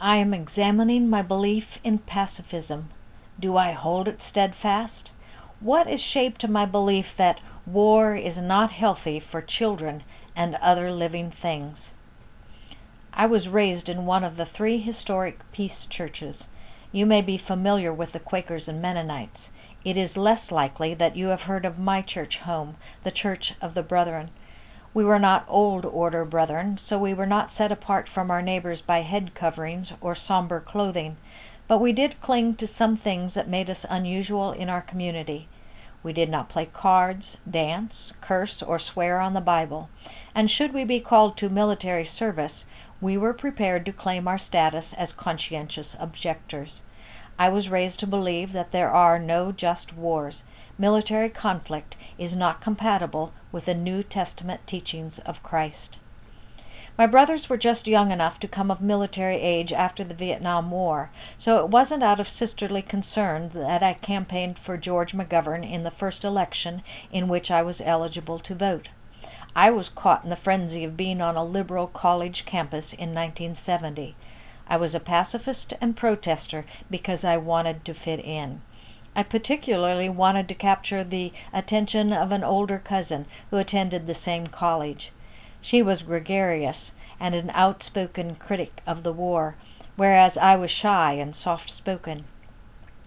I am examining my belief in pacifism. Do I hold it steadfast? What is shaped my belief that war is not healthy for children and other living things? I was raised in one of the 3 historic peace churches. You may be familiar with the Quakers and Mennonites. It is less likely that you have heard of my church home, the Church of the Brethren. We were not old order brethren, so we were not set apart from our neighbors by head coverings or somber clothing, but we did cling to some things that made us unusual in our community. We did not play cards, dance, curse, or swear on the Bible, and should we be called to military service, we were prepared to claim our status as conscientious objectors. I was raised to believe that there are no just wars. Military conflict is not compatible with the New Testament teachings of Christ. My brothers were just young enough to come of military age after the Vietnam War, so it wasn't out of sisterly concern that I campaigned for George McGovern in the first election in which I was eligible to vote. I was caught in the frenzy of being on a liberal college campus in 1970. I was a pacifist and protester because I wanted to fit in. I particularly wanted to capture the attention of an older cousin who attended the same college. She was gregarious and an outspoken critic of the war, whereas I was shy and soft-spoken.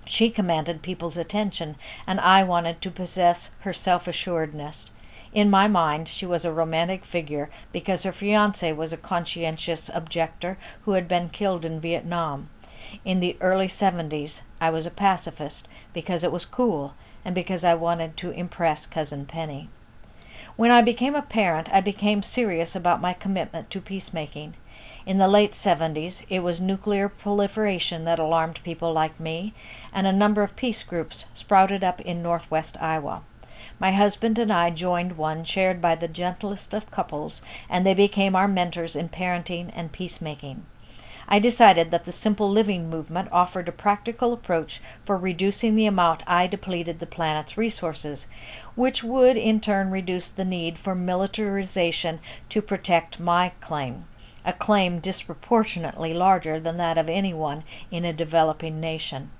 She commanded people's attention, and I wanted to possess her self-assuredness. In my mind, she was a romantic figure because her fiancé was a conscientious objector who had been killed in Vietnam. In the early 70s, I was a pacifist because it was cool and because I wanted to impress Cousin Penny. When I became a parent, I became serious about my commitment to peacemaking. In the late 70s, it was nuclear proliferation that alarmed people like me, and a number of peace groups sprouted up in northwest Iowa. My husband and I joined one chaired by the gentlest of couples, and they became our mentors in parenting and peacemaking. I decided that the simple living movement offered a practical approach for reducing the amount I depleted the planet's resources, which would in turn reduce the need for militarization to protect my claim, a claim disproportionately larger than that of anyone in a developing nation.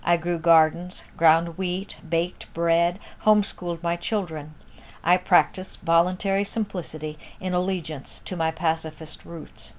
I grew gardens, ground wheat, baked bread, homeschooled my children. I practiced voluntary simplicity in allegiance to my pacifist roots.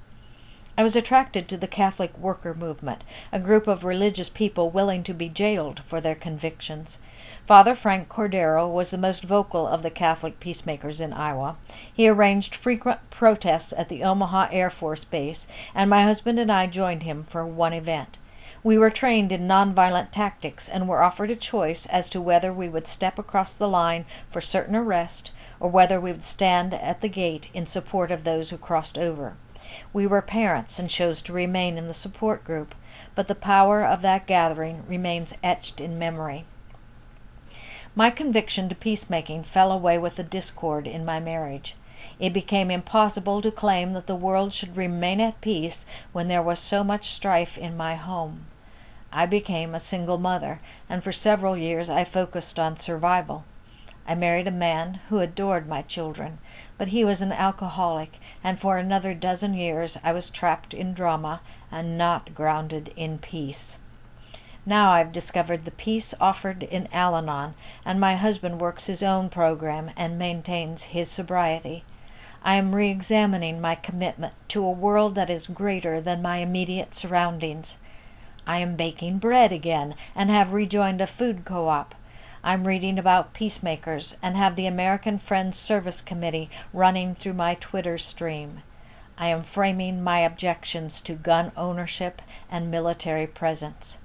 I was attracted to the Catholic worker movement, a group of religious people willing to be jailed for their convictions. Father Frank Cordero was the most vocal of the Catholic peacemakers in Iowa. He arranged frequent protests at the Omaha Air Force Base, and my husband and I joined him for one event. We were trained in nonviolent tactics and were offered a choice as to whether we would step across the line for certain arrest or whether we would stand at the gate in support of those who crossed over. We were parents and chose to remain in the support group, but the power of that gathering remains etched in memory. My conviction to peacemaking fell away with the discord in my marriage. It became impossible to claim that the world should remain at peace when there was so much strife in my home. I became a single mother, and for several years I focused on survival. I married a man who adored my children, but he was an alcoholic, and for another dozen years I was trapped in drama and not grounded in peace. Now I've discovered the peace offered in Al-Anon, and my husband works his own program and maintains his sobriety. I am re-examining my commitment to a world that is greater than my immediate surroundings. I am baking bread again and have rejoined a food co-op. I'm reading about peacemakers and have the American Friends Service Committee running through my Twitter stream. I am framing my objections to gun ownership and military presence.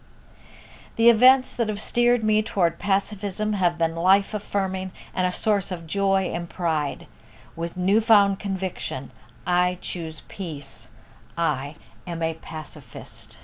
The events that have steered me toward pacifism have been life-affirming and a source of joy and pride. With newfound conviction, I choose peace. I am a pacifist.